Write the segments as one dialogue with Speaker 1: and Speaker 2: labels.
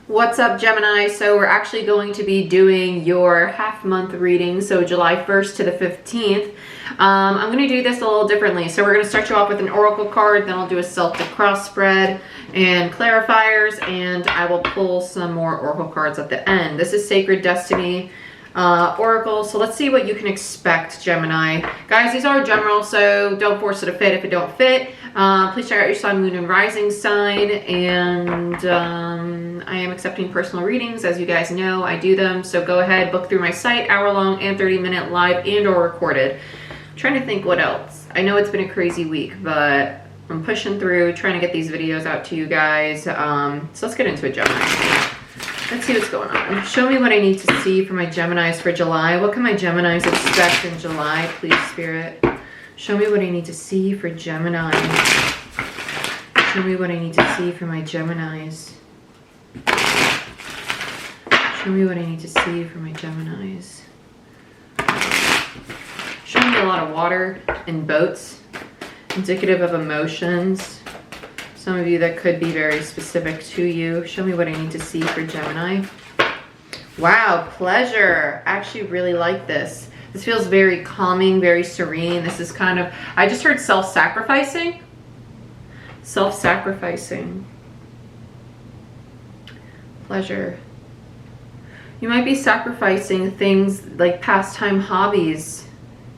Speaker 1: What's up, Gemini? So we're actually going to be doing your half-month reading, so July 1st to the 15th. I'm going to do this a little differently. So we're going to start you off with an oracle card, then I'll do a Celtic cross spread and clarifiers, and I will pull some more oracle cards at the end. This is Sacred Destiny Oracle, so let's see what you can expect, Gemini. Guys, these are general, so don't force it to fit if it don't fit. Please check out your sun, moon, and rising sign, and I am accepting personal readings. As you guys know, I do them, so go ahead, book through my site, hour-long and 30-minute live and or recorded. I'm trying to think what else. I know it's been a crazy week, but I'm pushing through, trying to get these videos out to you guys. So let's get into it, Gemini. Let's see what's going on. Show me what I need to see for my Geminis for July. What can my Geminis expect in July, please, Spirit? Show me what I need to see for Gemini. Show me what I need to see for my Geminis. Show me what I need to see for my Geminis. Show me a lot of water and boats, indicative of emotions. Some of you that could be very specific to you. Show me what I need to see for Gemini. Wow, pleasure. I actually really like this. This feels very calming, very serene. This is kind of, I just heard self-sacrificing. Self-sacrificing. Pleasure. You might be sacrificing things like pastime hobbies,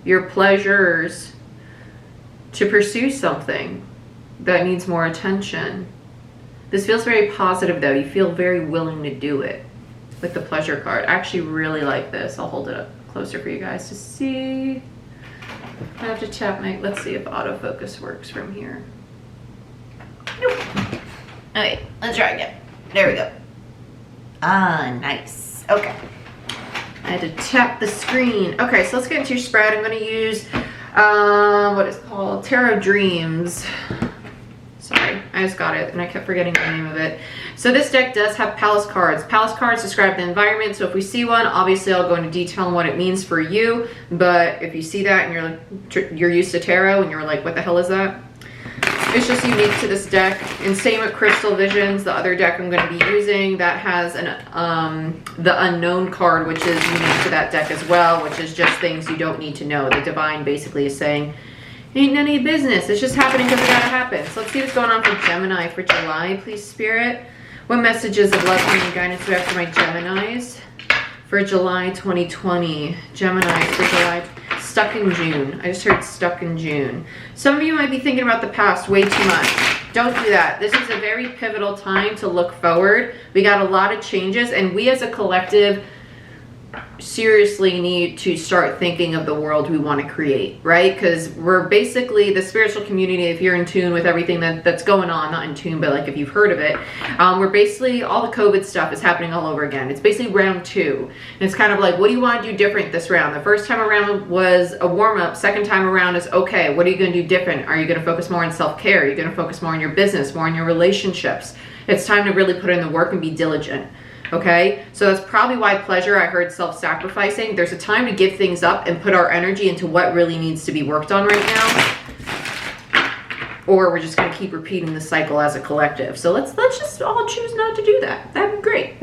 Speaker 1: your pleasures, to pursue something that needs more attention. This feels very positive though. You feel very willing to do it with the pleasure card. I actually really like this. I'll hold it up closer for you guys to see. I have to tap my, let's see if autofocus works from here. Nope. Okay, let's try again. There we go. Ah, nice. Okay. I had to tap the screen. Okay, so let's get into your spread. I'm going to use what is called Tarot Dreams. Sorry, I just got it and I kept forgetting the name of it. So this deck does have palace cards. Palace cards describe the environment. So if we see one, obviously I'll go into detail on what it means for you. But if you see that and you're used to tarot and you're like, what the hell is that? It's just unique to this deck. And same with Crystal Visions, the other deck I'm going to be using, that has the Unknown card, which is unique to that deck as well, which is just things you don't need to know. The Divine basically is saying, ain't none of your business. It's just happening because it gotta happen. So let's see what's going on for Gemini for July, please, Spirit. What messages of love and guidance do I have for my Geminis for July 2020? Gemini for July. Stuck in June. I just heard stuck in June. Some of you might be thinking about the past way too much. Don't do that. This is a very pivotal time to look forward. We got a lot of changes, and we as a collective seriously need to start thinking of the world we want to create, right? Because we're basically the spiritual community. If you're in tune with everything that's going on, not in tune, but like if you've heard of it, we're basically, all the COVID stuff is happening all over again. It's basically round 2, and it's kind of like, what do you want to do different this round? The first time around was a warm-up. Second time around is, okay, what are you going to do different? Are you going to focus more on self-care? Are you going to focus more on your business, more on your relationships? It's time to really put in the work and be diligent. Okay, so that's probably why pleasure, I heard self-sacrificing. There's a time to give things up and put our energy into what really needs to be worked on right now, or we're just going to keep repeating the cycle as a collective. So let's just all choose not to do that. That'd be great.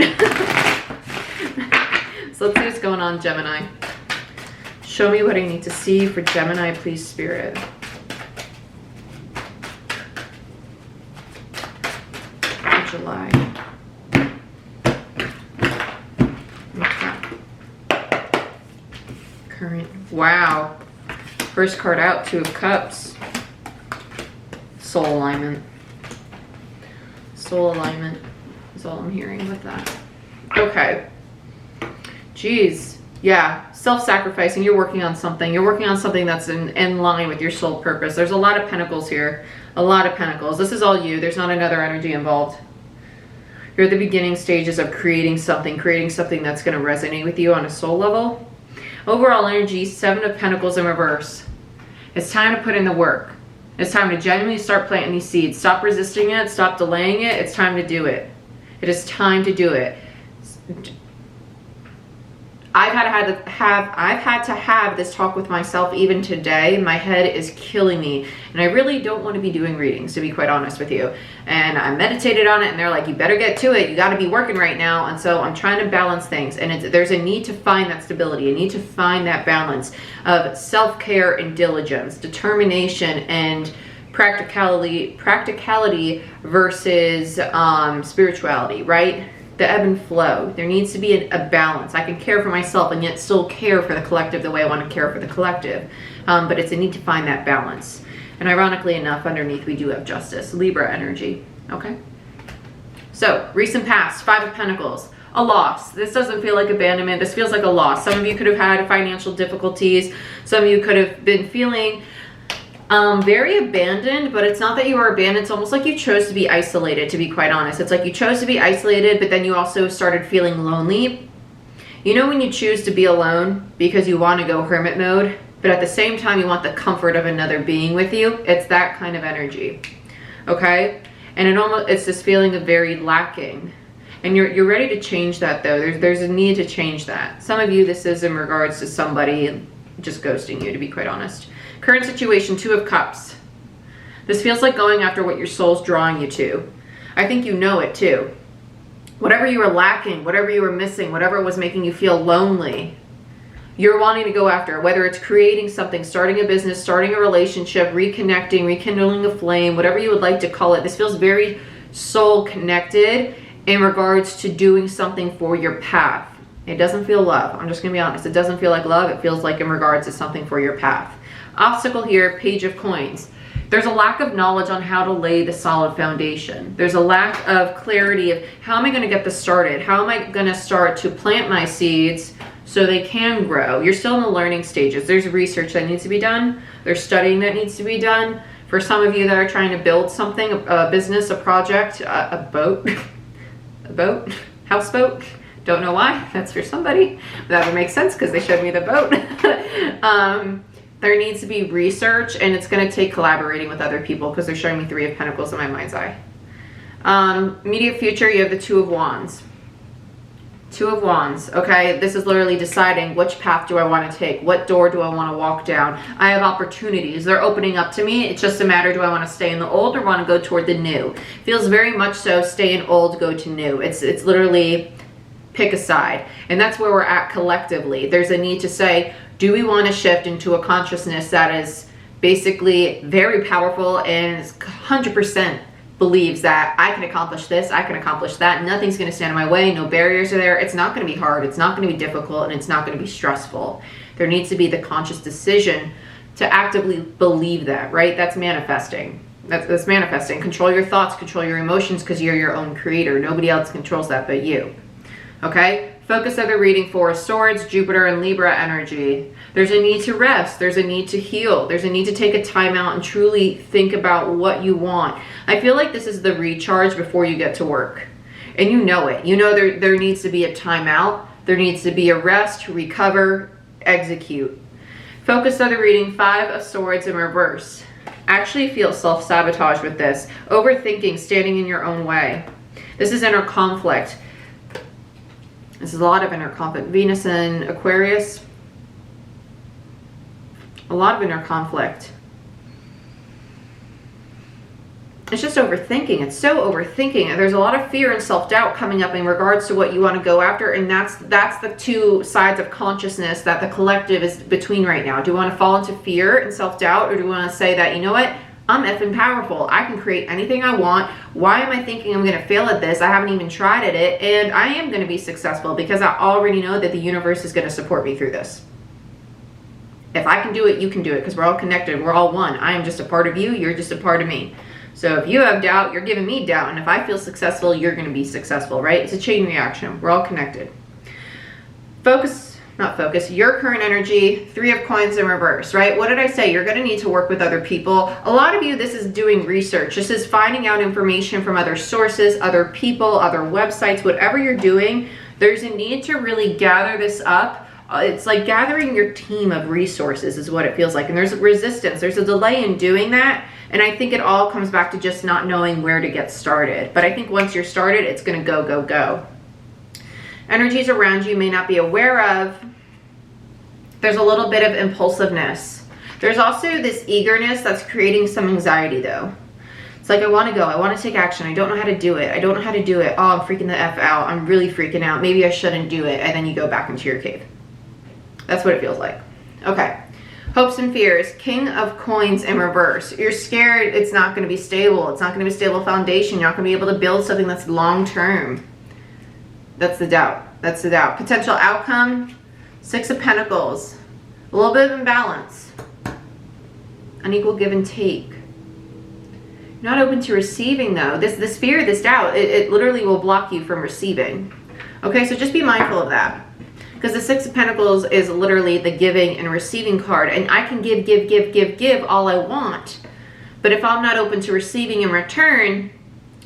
Speaker 1: So let's see what's going on, Gemini. Show me what I need to see for Gemini, please, Spirit. For July. Current. Wow. First card out, 2 of Cups. Soul alignment. Soul alignment is all I'm hearing with that. Okay. Jeez. Yeah. Self-sacrificing. You're working on something. You're working on something that's in line with your soul purpose. There's a lot of pentacles here. A lot of pentacles. This is all you. There's not another energy involved. You're at the beginning stages of creating something that's going to resonate with you on a soul level. Overall energy, 7 of Pentacles in reverse. It's time to put in the work. It's time to genuinely start planting these seeds. Stop resisting it. Stop delaying it. It's time to do it. It is time to do it. I've had to have this talk with myself even today. My head is killing me, and I really don't want to be doing readings, to be quite honest with you. And I meditated on it, and they're like, you better get to it. You got to be working right now. And so I'm trying to balance things, and there's a need to find that stability. A need to find that balance of self-care and diligence, determination and practicality versus spirituality, right? The ebb and flow. There needs to be a balance. I can care for myself and yet still care for the collective the way I want to care for the collective. But it's a need to find that balance. And ironically enough, underneath we do have justice, Libra energy. Okay. So recent past, 5 of Pentacles, a loss. This doesn't feel like abandonment. This feels like a loss. Some of you could have had financial difficulties. Some of you could have been feeling very abandoned, but it's not that you were abandoned. It's almost like you chose to be isolated, to be quite honest. It's like you chose to be isolated, but then you also started feeling lonely. You know when you choose to be alone because you want to go hermit mode, but at the same time you want the comfort of another being with you? It's that kind of energy, okay? And it's this feeling of very lacking. And you're ready to change that, though. There's a need to change that. Some of you, this is in regards to somebody just ghosting you, to be quite honest. Current situation, 2 of Cups. This feels like going after what your soul's drawing you to. I think you know it too. Whatever you were lacking, whatever you were missing, whatever was making you feel lonely, you're wanting to go after. Whether it's creating something, starting a business, starting a relationship, reconnecting, rekindling a flame, whatever you would like to call it. This feels very soul connected in regards to doing something for your path. It doesn't feel love. I'm just going to be honest. It doesn't feel like love. It feels like in regards to something for your path. Obstacle here, Page of Coins. There's a lack of knowledge on how to lay the solid foundation. There's a lack of clarity of how am I going to get this started? How am I going to start to plant my seeds so they can grow? You're still in the learning stages. There's research that needs to be done. There's studying that needs to be done. For some of you that are trying to build something, a business, a project, a boat, a boat, houseboat. Don't know why. That's for somebody. That would make sense because they showed me the boat. There needs to be research, and it's going to take collaborating with other people because they're showing me 3 of Pentacles in my mind's eye. Immediate future, you have the 2 of Wands. 2 of Wands, okay? This is literally deciding which path do I want to take? What door do I want to walk down? I have opportunities. They're opening up to me. It's just a matter, do I want to stay in the old or want to go toward the new? Feels very much so stay in old, go to new. It's literally pick a side. And that's where we're at collectively. There's a need to say, do we want to shift into a consciousness that is basically very powerful and 100% believes that I can accomplish this, I can accomplish that, nothing's going to stand in my way, no barriers are there, it's not going to be hard, it's not going to be difficult, and it's not going to be stressful. There needs to be the conscious decision to actively believe that, right? That's manifesting. That's manifesting. Control your thoughts, control your emotions, because you're your own creator. Nobody else controls that but you. Okay? Focus of the reading, 4 of Swords, Jupiter, and Libra energy. There's a need to rest. There's a need to heal. There's a need to take a time out and truly think about what you want. I feel like this is the recharge before you get to work. And you know it. You know there needs to be a time out. There needs to be a rest, recover, execute. Focus of the reading, 5 of Swords in reverse. Actually feel self-sabotage with this. Overthinking, standing in your own way. This is inner conflict. This is a lot of inner conflict. Venus and Aquarius. A lot of inner conflict. It's just overthinking. It's so overthinking. There's a lot of fear and self-doubt coming up in regards to what you want to go after. And that's the 2 sides of consciousness that the collective is between right now. Do you want to fall into fear and self-doubt? Or do you want to say that, you know what? I'm effing powerful. I can create anything I want. Why am I thinking I'm going to fail at this? I haven't even tried at it. And I am going to be successful because I already know that the universe is going to support me through this. If I can do it, you can do it because we're all connected. We're all one. I am just a part of you. You're just a part of me. So if you have doubt, you're giving me doubt. And if I feel successful, you're going to be successful, right? It's a chain reaction. We're all connected. Your current energy, 3 of Coins in reverse, right? What did I say? You're going to need to work with other people. A lot of you, this is doing research. This is finding out information from other sources, other people, other websites, whatever you're doing. There's a need to really gather this up. It's like gathering your team of resources is what it feels like. And there's resistance. There's a delay in doing that. And I think it all comes back to just not knowing where to get started. But I think once you're started, it's going to go, go, go. Energies around you may not be aware of. There's a little bit of impulsiveness. There's also this eagerness that's creating some anxiety though. It's like, I want to go. I want to take action. I don't know how to do it. I don't know how to do it. Oh, I'm freaking the F out. I'm really freaking out. Maybe I shouldn't do it. And then you go back into your cave. That's what it feels like. Okay. Hopes and fears. King of coins in reverse. You're scared it's not going to be stable. It's not going to be a stable foundation. You're not going to be able to build something that's long term. That's the doubt. That's the doubt. Potential outcome. 6 of Pentacles. A little bit of imbalance. Unequal give and take. Not open to receiving though. This fear, this doubt, it literally will block you from receiving. Okay, so just be mindful of that. Because the 6 of Pentacles is literally the giving and receiving card. And I can give all I want. But if I'm not open to receiving in return,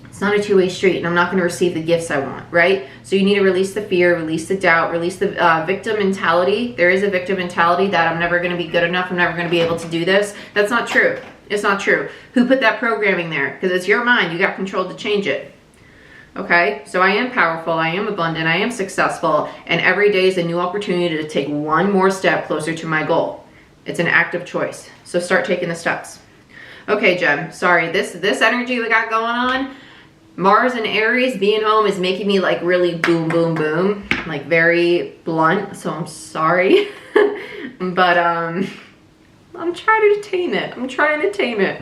Speaker 1: it's not a two-way street and I'm not going to receive the gifts I want, right? So you need to release the fear, release the doubt, release the victim mentality. There is a victim mentality that I'm never going to be good enough. I'm never going to be able to do this. That's not true. It's not true. Who put that programming there? Because it's your mind. You got control to change it. Okay? So I am powerful. I am abundant. I am successful. And every day is a new opportunity to take one more step closer to my goal. It's an active choice. So start taking the steps. Okay, Jem. Sorry. This energy we got going on, Mars and Aries being home is making me like really boom, boom, boom. Like very blunt. So I'm sorry. But, I'm trying to tame it. I'm trying to tame it.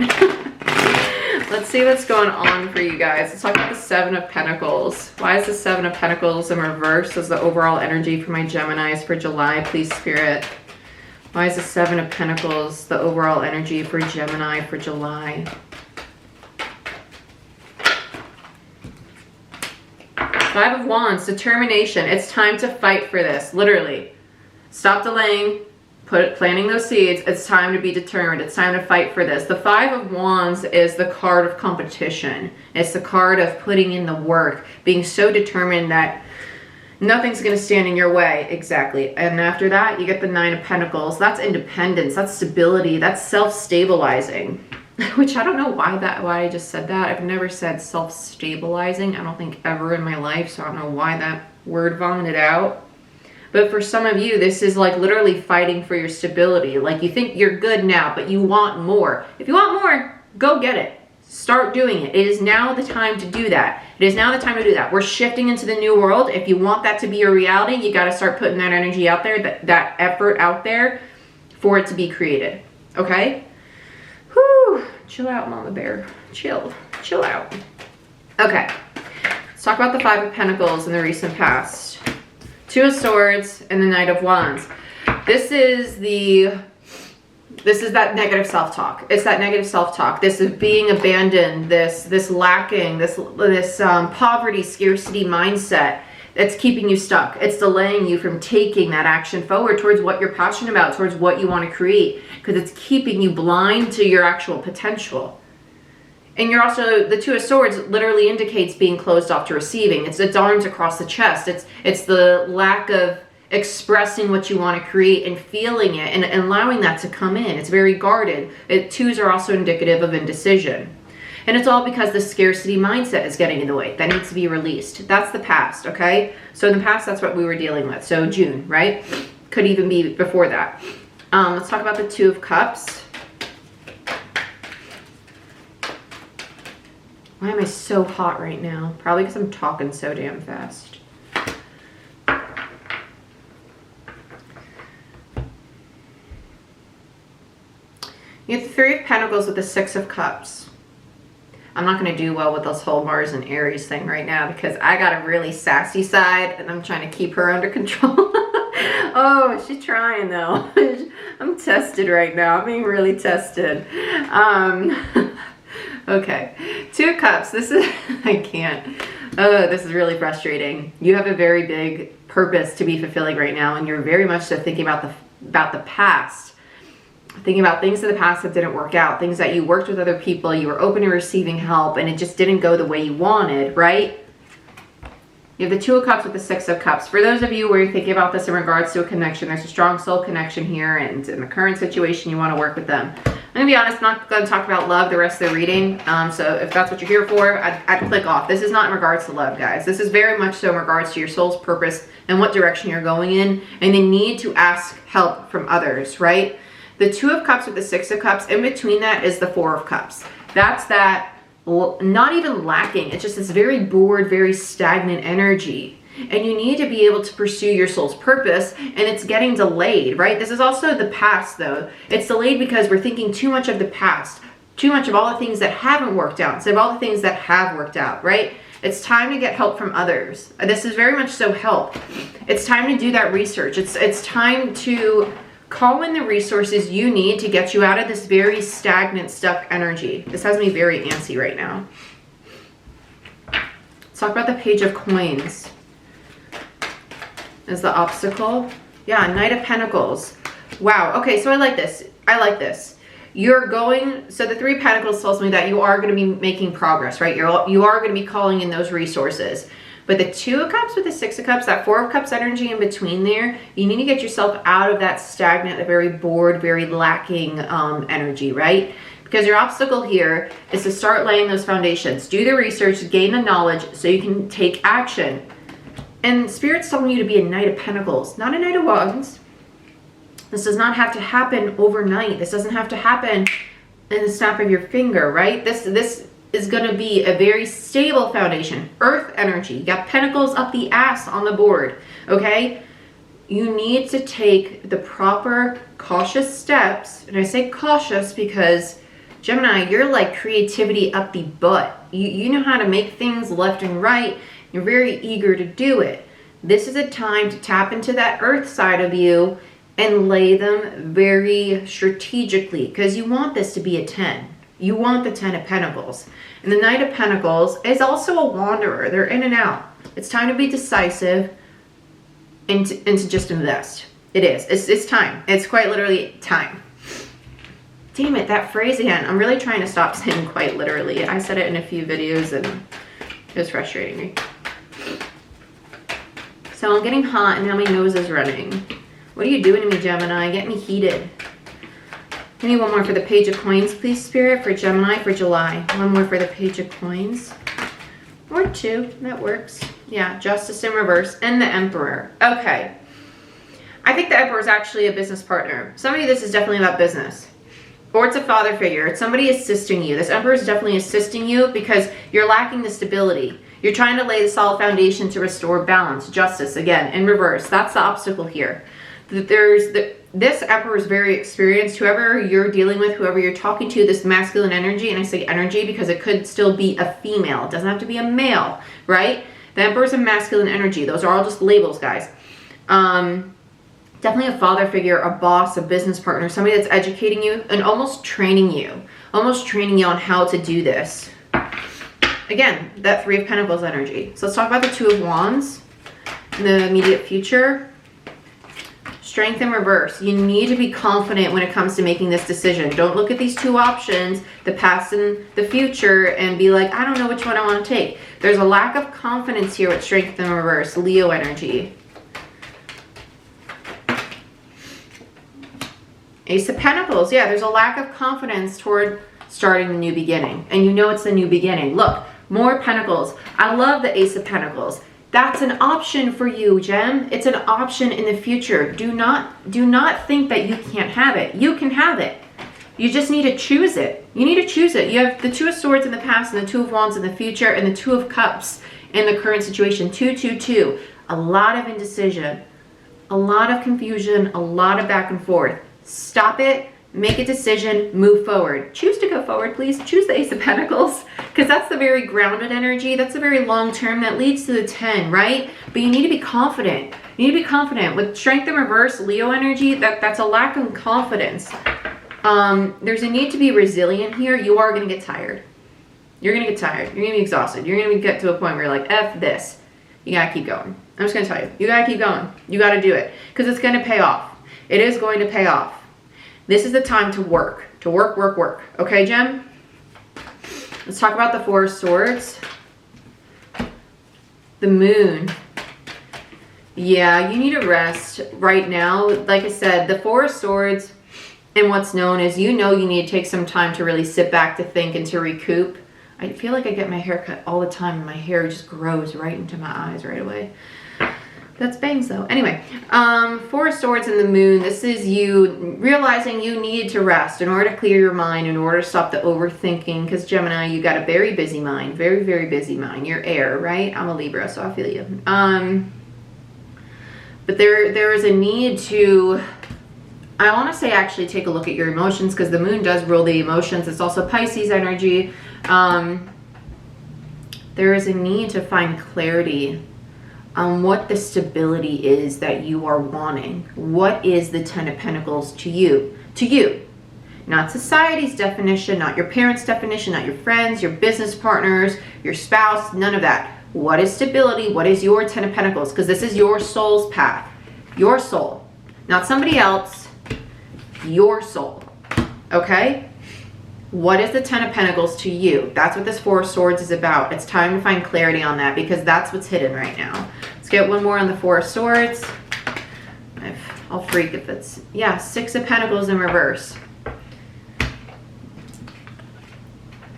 Speaker 1: Let's see what's going on for you guys. Let's talk about the 7 of Pentacles. Why is the 7 of Pentacles in reverse as the overall energy for my Geminis for July, please, Spirit? Why is the 7 of Pentacles the overall energy for Gemini for July? Five of Wands, determination. It's time to fight for this, literally. Stop delaying. Planting those seeds. It's time to be determined. It's time to fight for this. The 5 of Wands is the card of competition. It's the card of putting in the work, being so determined that nothing's going to stand in your way. Exactly. And after that, you get the 9 of Pentacles. That's independence. That's stability. That's self-stabilizing. Which I don't know why I just said that. I've never said self-stabilizing. I don't think ever in my life. So I don't know why that word vomited out. But for some of you, this is like literally fighting for your stability. Like you think you're good now, but you want more. If you want more, go get it. Start doing it. It is now the time to do that. It is now the time to do that. We're shifting into the new world. If you want that to be a reality, you got to start putting that energy out there, that effort out there for it to be created. Okay? Whew. Chill out, Mama Bear. Chill. Chill out. Okay. Let's talk about the 5 of Pentacles in the recent past. 2 of Swords and the Knight of Wands. This is that negative self-talk. It's that negative self-talk. This is being abandoned, this lacking, this poverty, scarcity mindset that's keeping you stuck. It's delaying you from taking that action forward towards what you're passionate about, towards what you want to create, because it's keeping you blind to your actual potential. And you're also, the 2 of Swords literally indicates being closed off to receiving. It's arms across the chest. It's the lack of expressing what you want to create and feeling it and allowing that to come in. It's very guarded. 2s are also indicative of indecision. And it's all because the scarcity mindset is getting in the way. That needs to be released. That's the past, okay? So in the past, that's what we were dealing with. So June, right? Could even be before that. Let's talk about the 2 of Cups. Why am I so hot right now? Probably because I'm talking so damn fast. You have the 3 of Pentacles with the 6 of Cups. I'm not going to do well with this whole Mars and Aries thing right now because I got a really sassy side and I'm trying to keep her under control. Oh, she's trying though. I'm tested right now. I'm being really tested. Okay, 2 of Cups. This is, I can't. Oh, this is really frustrating. You have a very big purpose to be fulfilling right now, and you're very much so thinking about the past. Thinking about things in the past that didn't work out, things that you worked with other people, you were open to receiving help, and it just didn't go the way you wanted, right? You have the 2 of Cups with the 6 of Cups. For those of you where you're thinking about this in regards to a connection, there's a strong soul connection here, and in the current situation, you want to work with them. I'm gonna be honest, not gonna talk about love the rest of the reading. So if that's what you're here for, I'd click off. This is not in regards to love, guys. This is very much so in regards to your soul's purpose and what direction you're going in, and the need to ask help from others, right? The Two of Cups with the Six of Cups, in between that is the Four of Cups. That's that, not even lacking. It's just this very bored, very stagnant energy. And you need to be able to pursue your soul's purpose, and it's getting delayed, right? This is also the past, though. It's delayed because we're thinking too much of the past, too much of all the things that haven't worked out instead of all the things that have worked out, right? It's time to get help from others. This is very much so help. It's time to do that research. It's time to call in the resources you need to get you out of this very stagnant, stuck energy. This has me very antsy right now. Let's talk about the Page of Coins. Is the obstacle. Yeah, Knight of Pentacles. Wow. Okay, so I like this. I like this. You're going, so the Three of Pentacles tells me that you are going to be making progress, right? You are going to be calling in those resources. But the Two of Cups with the Six of Cups, that Four of Cups energy in between there, you need to get yourself out of that stagnant, very bored, very lacking energy, right? Because your obstacle here is to start laying those foundations. Do the research, gain the knowledge so you can take action. And Spirit's telling you to be a Knight of Pentacles, not a Knight of Wands. This does not have to happen overnight. This doesn't have to happen in the snap of your finger, right? This is going to be a very stable foundation. Earth energy. You got Pentacles up the ass on the board, okay? You need to take the proper cautious steps. And I say cautious because, Gemini, you're like creativity up the butt. You know how to make things left and right. You're very eager to do it. This is a time to tap into that earth side of you and lay them very strategically, because you want this to be a 10. You want the 10 of Pentacles. And the Knight of Pentacles is also a wanderer. They're in and out. It's time to be decisive and to just invest. It is. It's time. It's quite literally time. Damn it, that phrase again. I'm really trying to stop saying quite literally. I said it in a few videos and it was frustrating me. So I'm getting hot and now my nose is running. What are you doing to me, Gemini? Get me heated. Give me one more for the Page of Coins, please, Spirit, for Gemini for July. One more for the Page of Coins. Or two, that works. Yeah, Justice in reverse and the Emperor. Okay. I think the Emperor is actually a business partner. Somebody, this is definitely about business. Or it's a father figure. It's somebody assisting you. This Emperor is definitely assisting you because you're lacking the stability. You're trying to lay the solid foundation to restore balance. Justice, again, in reverse. That's the obstacle here. This Emperor is very experienced. Whoever you're dealing with, whoever you're talking to, this masculine energy, and I say energy because it could still be a female. It doesn't have to be a male, right? The Emperor is a masculine energy. Those are all just labels, guys. Definitely a father figure, a boss, a business partner, somebody that's educating you and almost training you on how to do this. Again, that Three of Pentacles energy. So let's talk about the Two of Wands in the immediate future. Strength in reverse. You need to be confident when it comes to making this decision. Don't look at these two options, the past and the future, and be like, I don't know which one I want to take. There's a lack of confidence here with strength in reverse. Leo energy. Ace of Pentacles. Yeah, there's a lack of confidence toward starting the new beginning. And you know it's the new beginning. Look, more Pentacles. I love the Ace of Pentacles. That's an option for you, Gem. It's an option in the future. Do not think that you can't have it. You can have it. You just need to choose it. You need to choose it. You have the Two of Swords in the past and the Two of Wands in the future and the Two of Cups in the current situation. 2, 2, 2. A lot of indecision. A lot of confusion. A lot of back and forth. Stop it. Make a decision, move forward. Choose to go forward, please. Choose the Ace of Pentacles, because that's the very grounded energy. That's a very long term that leads to the 10, right? But you need to be confident. You need to be confident. With strength in reverse, Leo energy, that's a lack of confidence. There's a need to be resilient here. You are going to get tired. You're going to get tired. You're going to be exhausted. You're going to get to a point where you're like, F this. You got to keep going. I'm just going to tell you. You got to keep going. You got to do it, because it's going to pay off. It is going to pay off. This is the time to work. To work, work, work. Okay, Gem? Let's talk about the Four of Swords. The Moon. Yeah, you need a rest right now. Like I said, the Four of Swords in what's known as, you need to take some time to really sit back, to think, and to recoup. I feel like I get my hair cut all the time and my hair just grows right into my eyes right away. That's bangs though. Anyway, Four of Swords and the Moon. This is you realizing you need to rest in order to clear your mind, in order to stop the overthinking. Because Gemini, you got a very busy mind, very, very busy mind. You're air, right? I'm a Libra, so I feel you. But there is a need to, I want to say, actually take a look at your emotions, because the Moon does rule the emotions. It's also Pisces energy. There is a need to find clarity on what the stability is that you are wanting. What is the Ten of Pentacles to you? To you. Not society's definition, not your parents' definition, not your friends, your business partners, your spouse, none of that. What is stability? What is your Ten of Pentacles? Because this is your soul's path. Your soul. Not somebody else. Your soul. Okay? What is the Ten of Pentacles to you? That's what this Four of Swords is about. It's time to find clarity on that, because that's what's hidden right now. Let's get one more on the Four of Swords. I'll freak if it's, yeah, Six of Pentacles in reverse.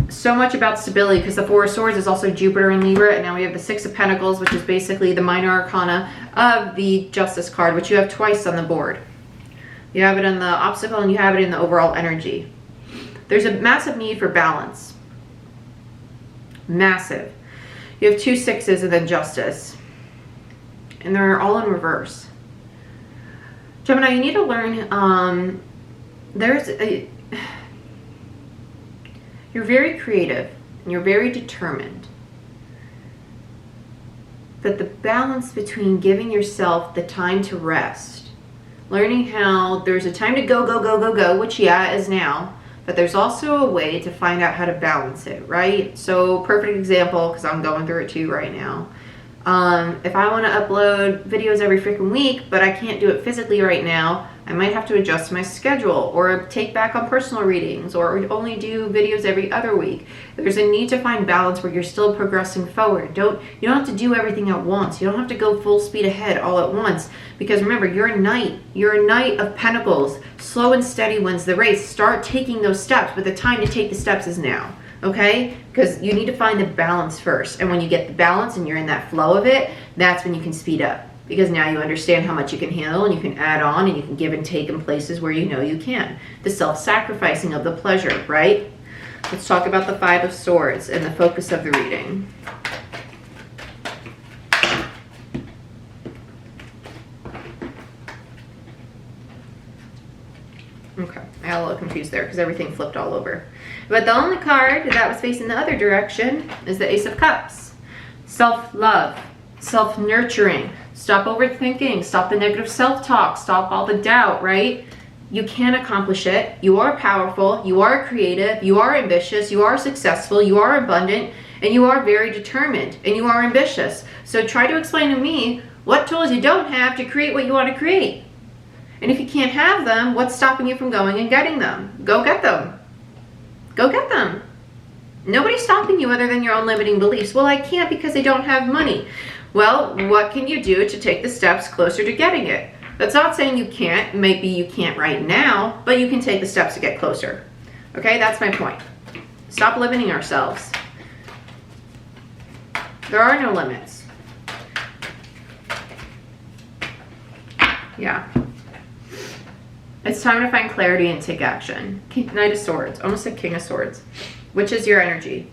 Speaker 1: So much about stability, because the Four of Swords is also Jupiter and Libra, and now we have the Six of Pentacles, which is basically the minor arcana of the Justice card, which you have twice on the board. You have it in the obstacle and you have it in the overall energy. There's a massive need for balance. Massive. You have two sixes and then Justice. And they're all in reverse. Gemini, you need to learn, you're very creative and you're very determined. But the balance between giving yourself the time to rest, learning how there's a time to go, go, go, go, go, which yeah, is now. But there's also a way to find out how to balance it, right? So perfect example, because I'm going through it too right now. If I want to upload videos every freaking week, but I can't do it physically right now, I might have to adjust my schedule or take back on personal readings or only do videos every other week. There's a need to find balance where you're still progressing forward. You don't have to do everything at once. You don't have to go full speed ahead all at once, because remember, you're a knight. You're a Knight of Pentacles. Slow and steady wins the race. Start taking those steps, but the time to take the steps is now. Okay? Because you need to find the balance first. And when you get the balance and you're in that flow of it, that's when you can speed up. Because now you understand how much you can handle, and you can add on, and you can give and take in places where you know you can. The self-sacrificing of the pleasure, right? Let's talk about the Five of Swords and the focus of the reading. Okay, I got a little confused there because everything flipped all over. But the only card that was facing the other direction is the Ace of Cups. Self-love, self-nurturing. Stop overthinking. Stop the negative self-talk. Stop all the doubt, right? You can accomplish it. You are powerful. You are creative. You are ambitious. You are successful. You are abundant. And you are very determined. And you are ambitious. So try to explain to me what tools you don't have to create what you want to create. And if you can't have them, what's stopping you from going and getting them? Go get them. Go get them. Nobody's stopping you other than your own limiting beliefs. Well, I can't because I don't have money. Well, what can you do to take the steps closer to getting it? That's not saying you can't. Maybe you can't right now, but you can take the steps to get closer. Okay, that's my point. Stop limiting ourselves. There are no limits. Yeah. It's time to find clarity and take action. Knight of Swords. Almost like King of Swords. Which is your energy?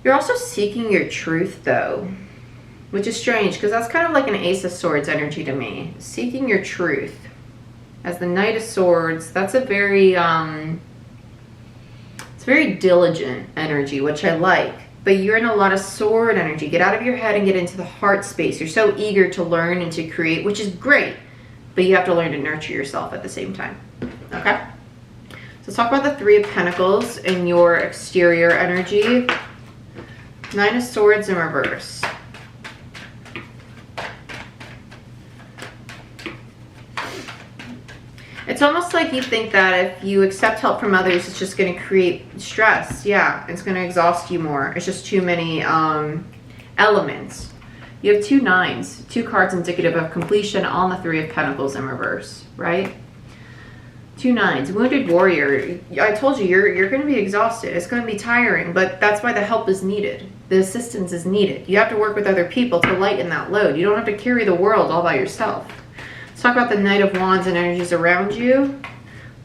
Speaker 1: You're also seeking your truth, though. Which is strange, because that's kind of like an Ace of Swords energy to me. Seeking your truth. As the Knight of Swords, that's a very, it's very diligent energy, which I like. But you're in a lot of sword energy. Get out of your head and get into the heart space. You're so eager to learn and to create, which is great. But you have to learn to nurture yourself at the same time. Okay? So let's talk about the Three of Pentacles in your exterior energy. Nine of Swords in reverse. It's almost like you think that if you accept help from others, it's just going to create stress. Yeah, it's going to exhaust you more. It's just too many elements. You have 2 nines, 2 cards indicative of completion on the 3 of Pentacles in reverse, right? 2 nines, wounded warrior. I told you, you're going to be exhausted. It's going to be tiring, but that's why the help is needed. The assistance is needed. You have to work with other people to lighten that load. You don't have to carry the world all by yourself. Let's talk about the Knight of Wands and energies around you.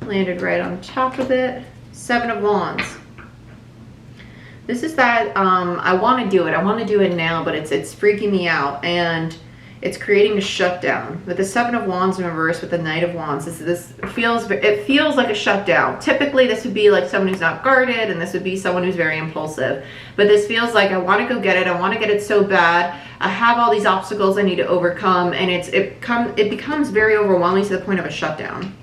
Speaker 1: Landed right on top of it. 7 of Wands. This is that I want to do it. I want to do it now, but it's freaking me out, and it's creating a shutdown. With the 7 of Wands in reverse with the Knight of Wands, it feels like a shutdown. Typically, this would be like someone who's not guarded, and this would be someone who's very impulsive. But this feels like I want to go get it. I want to get it so bad. I have all these obstacles I need to overcome, and it becomes very overwhelming to the point of a shutdown.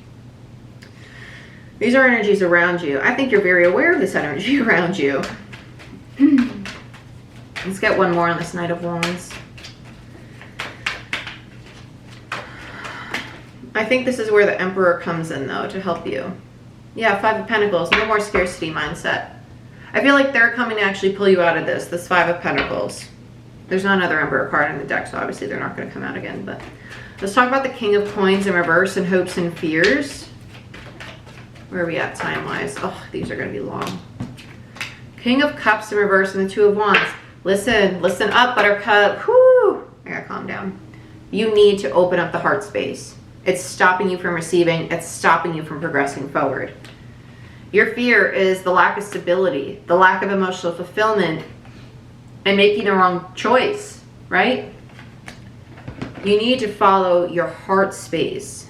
Speaker 1: These are energies around you. I think you're very aware of this energy around you. Let's get one more on this Knight of Wands. I think this is where the Emperor comes in, though, to help you. Yeah, 5 of Pentacles. No more scarcity mindset. I feel like they're coming to actually pull you out of this 5 of Pentacles. There's not another Emperor card in the deck, so obviously they're not going to come out again. But let's talk about the King of Coins in reverse and hopes and fears. Where are we at time-wise? Oh, these are going to be long. King of Cups in reverse and the 2 of Wands. Listen up, Buttercup. Whoo! I gotta calm down. You need to open up the heart space. It's stopping you from receiving. It's stopping you from progressing forward. Your fear is the lack of stability, the lack of emotional fulfillment, and making the wrong choice, right? You need to follow your heart space,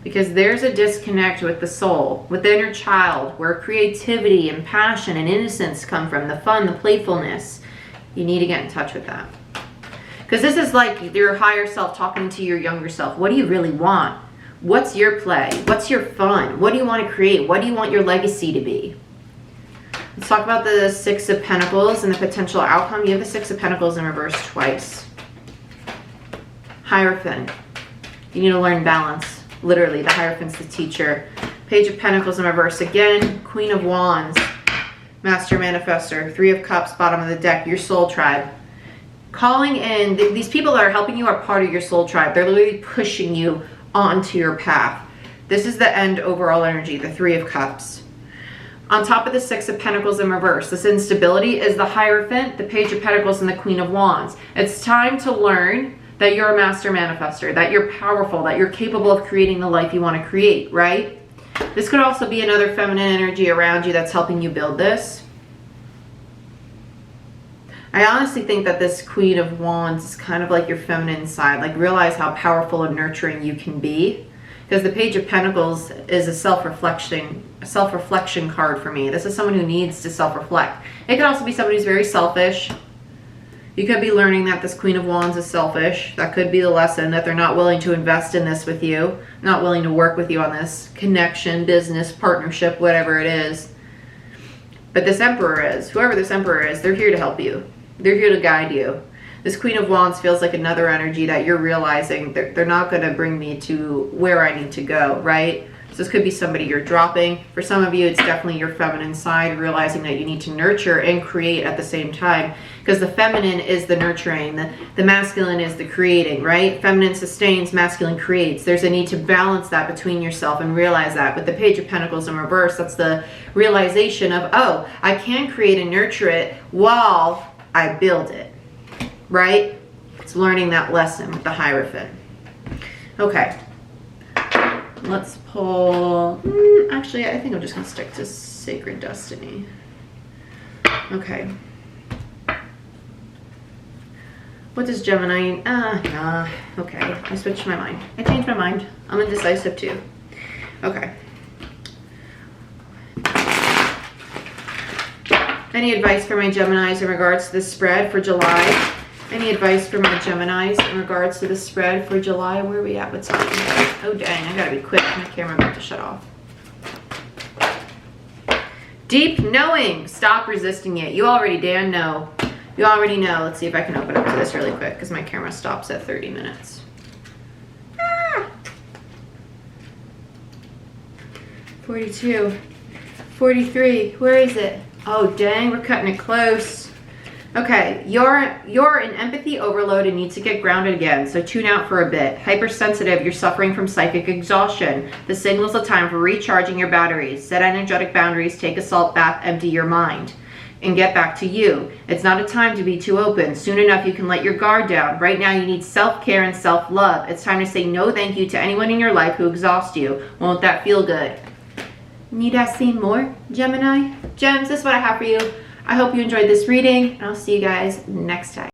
Speaker 1: because there's a disconnect with the soul, with the inner child, where creativity and passion and innocence come from, the fun, the playfulness. You need to get in touch with that. Because this is like your higher self talking to your younger self. What do you really want? What's your play? What's your fun? What do you want to create? What do you want your legacy to be? Let's talk about the 6 of Pentacles and the potential outcome. You have the 6 of Pentacles in reverse twice. Hierophant. You need to learn balance. Literally, the Hierophant's the teacher. Page of Pentacles in reverse again. Queen of Wands. Master Manifestor. 3 of Cups, bottom of the deck. Your soul tribe. Calling in, these people that are helping you are part of your soul tribe. They're literally pushing you onto your path. This is the end overall energy, the 3 of Cups. On top of the 6 of Pentacles in reverse, this instability is the Hierophant, the Page of Pentacles, and the Queen of Wands. It's time to learn that you're a master manifestor, that you're powerful, that you're capable of creating the life you want to create, right? This could also be another feminine energy around you that's helping you build this. I honestly think that this Queen of Wands is kind of like your feminine side. Like, realize how powerful and nurturing you can be. Because the Page of Pentacles is a self-reflection card for me. This is someone who needs to self-reflect. It could also be somebody who's very selfish. You could be learning that this Queen of Wands is selfish. That could be the lesson, that they're not willing to invest in this with you, not willing to work with you on this connection, business, partnership, whatever it is. But this Emperor is, whoever this Emperor is, they're here to help you. They're here to guide you. This Queen of Wands feels like another energy that you're realizing they're not going to bring me to where I need to go, right? So this could be somebody you're dropping. For some of you, it's definitely your feminine side, realizing that you need to nurture and create at the same time. Because the feminine is the nurturing, the masculine is the creating, right? Feminine sustains, masculine creates. There's a need to balance that between yourself and realize that. With the Page of Pentacles in reverse, that's the realization of, oh, I can create and nurture it while I build it, right? It's learning that lesson with the Hierophant. Okay. Let's pull, actually, I think I'm just going to stick to Sacred Destiny. Okay. What does Gemini, nah, okay. I switched my mind. I changed my mind. I'm indecisive too. Okay. Any advice for my Geminis in regards to the spread for July? Any advice for my Geminis in regards to the spread for July? Where are we at with time? Oh, dang, I gotta be quick. My camera about to shut off. Deep knowing. Stop resisting it. You already damn know. You already know. Let's see if I can open up to this really quick because my camera stops at 30 minutes. 42. 43. Where is it? Oh, dang, we're cutting it close. Okay, you're in empathy overload and need to get grounded again, so tune out for a bit. Hypersensitive, you're suffering from psychic exhaustion. The signal's a time for recharging your batteries. Set energetic boundaries, take a salt bath, empty your mind, and get back to you. It's not a time to be too open. Soon enough, you can let your guard down. Right now, you need self-care and self-love. It's time to say no thank you to anyone in your life who exhausts you. Won't that feel good? Need I see more, Gemini? Gems, this is what I have for you. I hope you enjoyed this reading, and I'll see you guys next time.